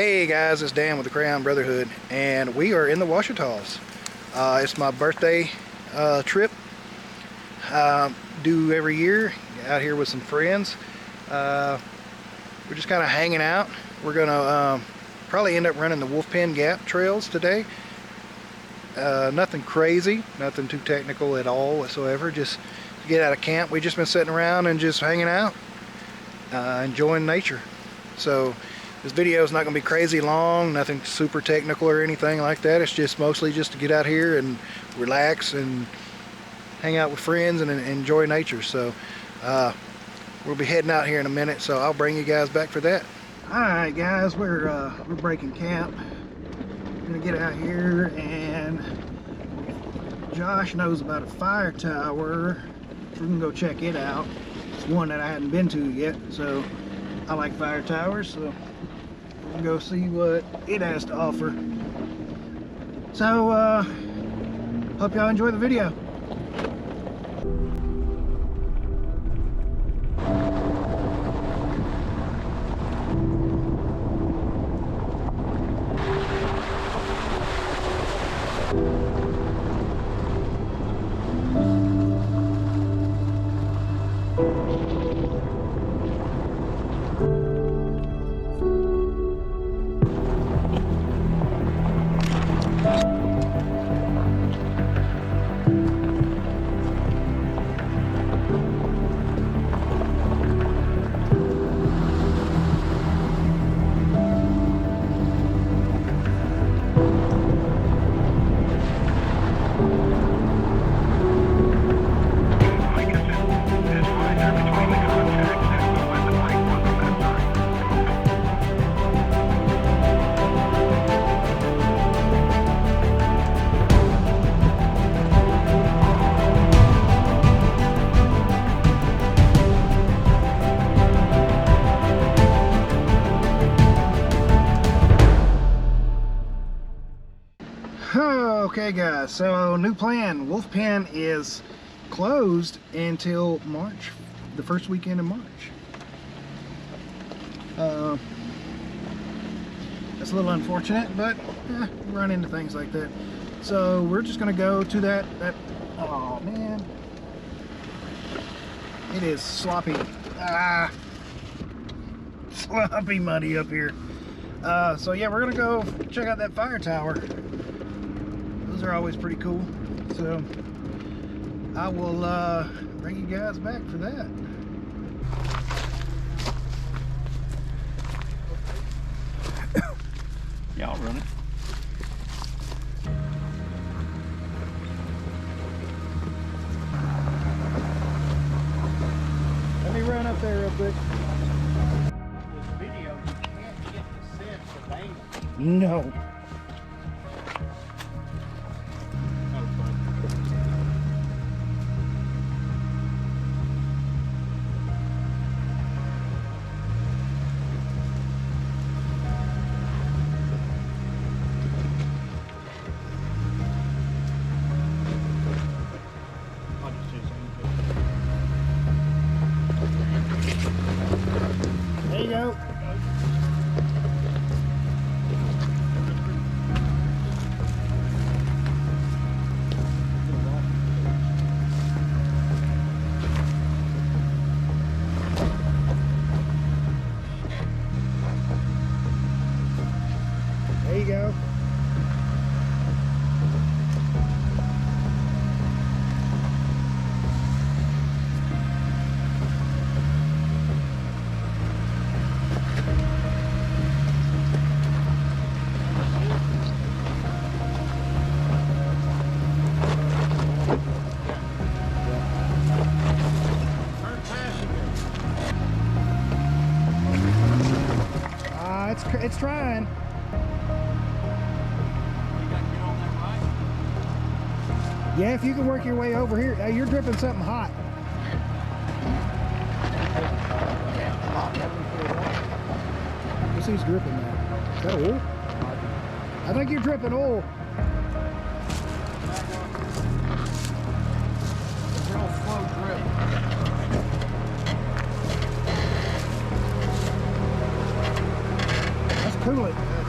Hey guys, it's Dan with the Crayon Brotherhood, and we are in the Ouachitas. It's my birthday trip. Do every year, out here with some friends. We're just kind of hanging out. We're gonna probably end up running the Wolfpen Gap trails today. Nothing crazy, nothing too technical at all whatsoever. Just to get out of camp. We've just been sitting around and just hanging out, enjoying nature. So this video is not going to be crazy long, nothing super technical or anything like that. It's just mostly just to get out here and relax and hang out with friends and enjoy nature. So we'll be heading out here in a minute, so I'll bring you guys back for that. Alright guys, we're breaking camp. We're gonna get out here, and Josh knows about a fire tower. We're gonna go check it out. It's one that I hadn't been to yet, so I like fire towers, so we'll go see what it has to offer. So hope y'all enjoy the video. Okay guys, so new plan. Wolfpen is closed until March, the first weekend of March. That's a little unfortunate, but run into things like that. So we're just gonna go to that oh man, it is sloppy, sloppy muddy up here. So yeah, we're gonna go check out that fire tower. Those are always pretty cool, so I will bring you guys back for that. Yeah, I'll run it. Let me run up there real quick. This video, you can't get the sense of angle. No. There you go. There you go. It's trying. Yeah, if you can work your way over here. You're dripping something hot. Let's see who's dripping now. Is that oil? I think you're dripping oil. Real slow drip. That's coolant.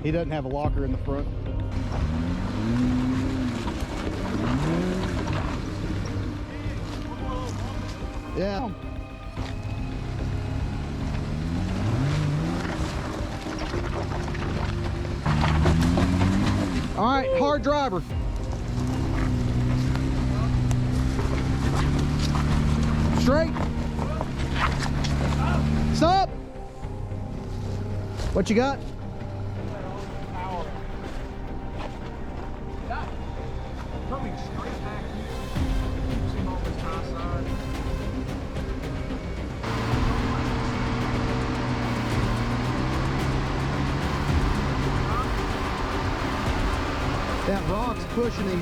He doesn't have a locker in the front. Yeah. All right, hard driver. Straight. Stop. What you got? Coming straight back here. See all this high side. That rock's pushing him.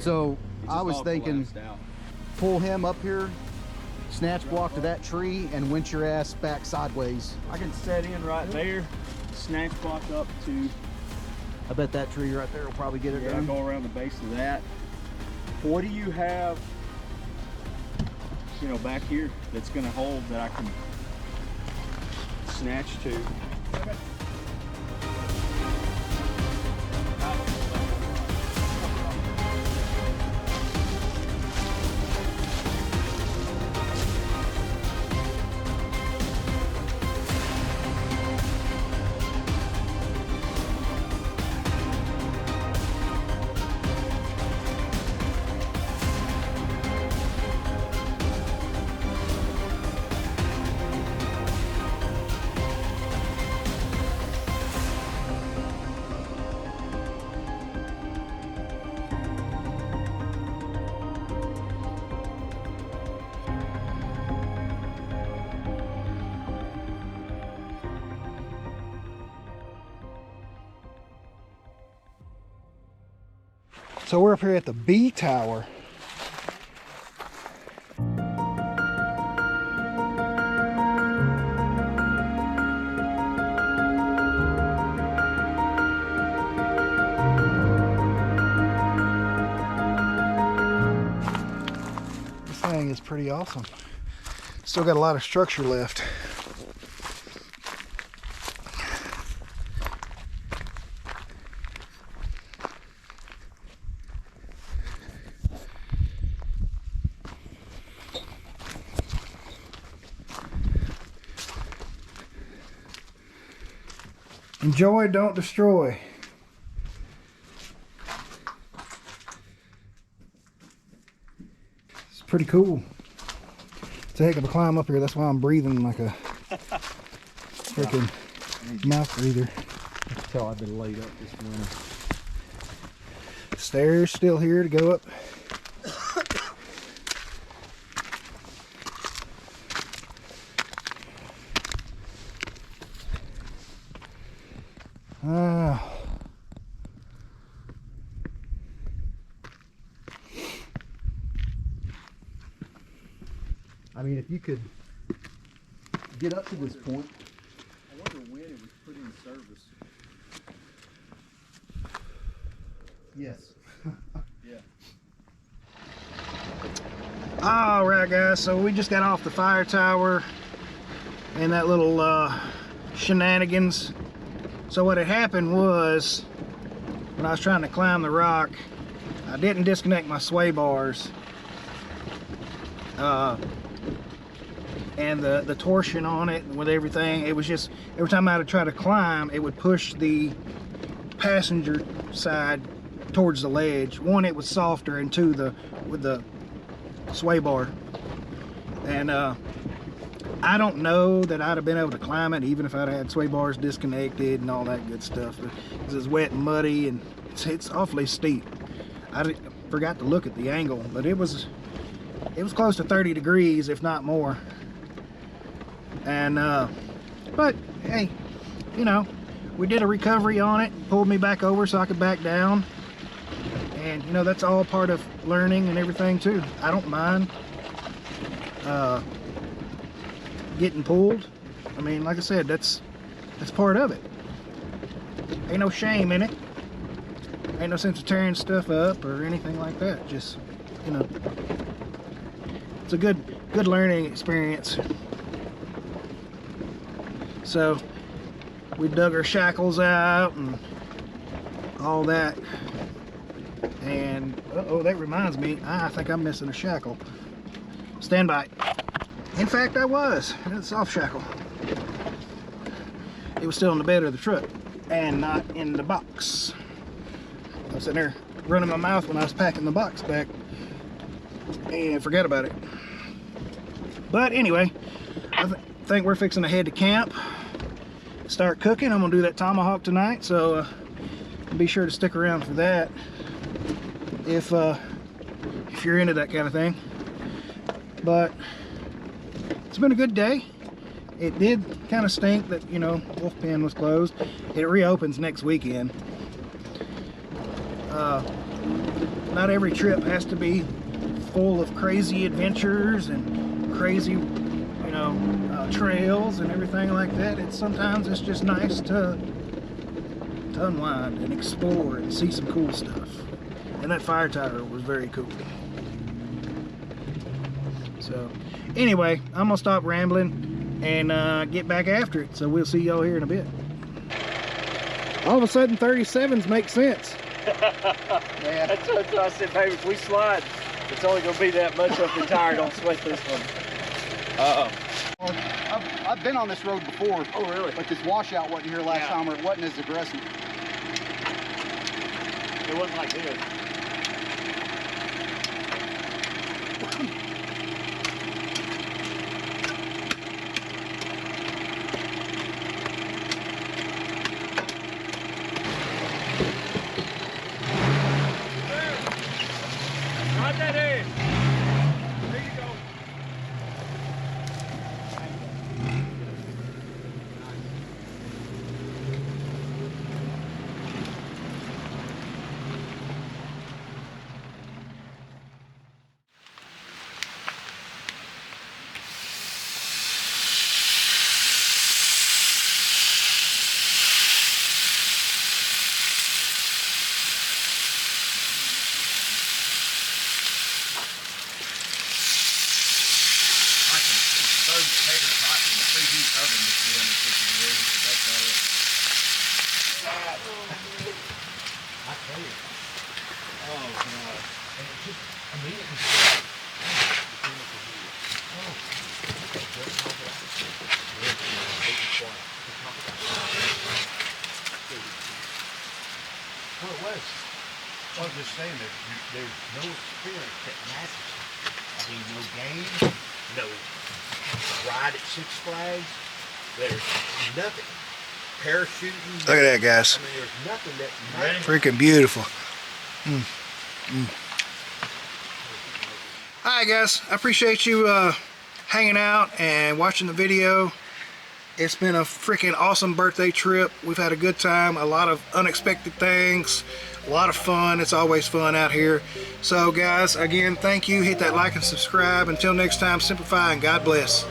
So I was thinking, pull him up here, snatch block to that tree, and winch your ass back sideways. I can set in right there, snatch block up to, I bet that tree right there will probably get it yeah, done. go around the base of that. What do you have, you know, back here that's gonna hold that I can snatch to? So we're up here at the B tower. This thing is pretty awesome. Still got a lot of structure left. Enjoy, don't destroy. It's pretty cool. It's a heck of a climb up here. That's why I'm breathing like a freaking mouth breather. I can tell I've been laid up this winter. Stairs still here to go up. I mean, if you could get up to this point. I wonder when it was put in service. Yes. Yeah. All right, guys, so we just got off the fire tower and that little shenanigans. So what had happened was, when I was trying to climb the rock, I didn't disconnect my sway bars. And the torsion on it with everything, it was just, every time I would try to climb, it would push the passenger side towards the ledge. One, it was softer, and two, with the sway bar. And I don't know that I'd have been able to climb it even if I'd had sway bars disconnected and all that good stuff. Because it's wet and muddy and it's awfully steep. I forgot to look at the angle, but it was close to 30 degrees, if not more. And but hey, you know, we did a recovery on it, pulled me back over so I could back down. And you know, that's all part of learning and everything too. I don't mind getting pulled. I mean, like I said, that's part of it. Ain't no shame in it. Ain't no sense of tearing stuff up or anything like that. Just, you know, it's a good learning experience. So we dug our shackles out and all that. And uh-oh, that reminds me, I think I'm missing a shackle. Stand by. In fact, I was. It's off shackle. It was still in the bed of the truck and not in the box. I was sitting there running my mouth when I was packing the box back and forgot about it. But anyway, I think we're fixing to head to camp, start cooking. I'm gonna do that tomahawk tonight, so be sure to stick around for that if you're into that kind of thing. But it's been a good day. It did kind of stink that, you know, wolf pen was closed. It reopens next weekend. Not every trip has to be full of crazy adventures and crazy, you know, trails and everything like that. Sometimes it's just nice to unwind and explore and see some cool stuff. And that fire tire was very cool. So anyway, I'm gonna stop rambling and get back after it. So we'll see y'all here in a bit. All of a sudden 37s make sense. Yeah, that's what I said, baby. If we slide, it's only gonna be that much up the tire. Don't sweat this one. I've been on this road before. Oh, really? But this washout wasn't here last time, or it wasn't as aggressive. It wasn't like this. Right that in. There you go. Well, Wes, I was just saying that there's no experience that matches. I mean, no game, no ride at Six Flags. There's nothing. Parachuting. Look at that, guys. I mean, there's nothing that matches. Freaking beautiful. Alright guys, I appreciate you hanging out and watching the video. It's been a freaking awesome birthday trip. We've had a good time, a lot of unexpected things, a lot of fun. It's always fun out here. So guys, again, thank you. Hit that like and subscribe. Until next time, simplify and God bless.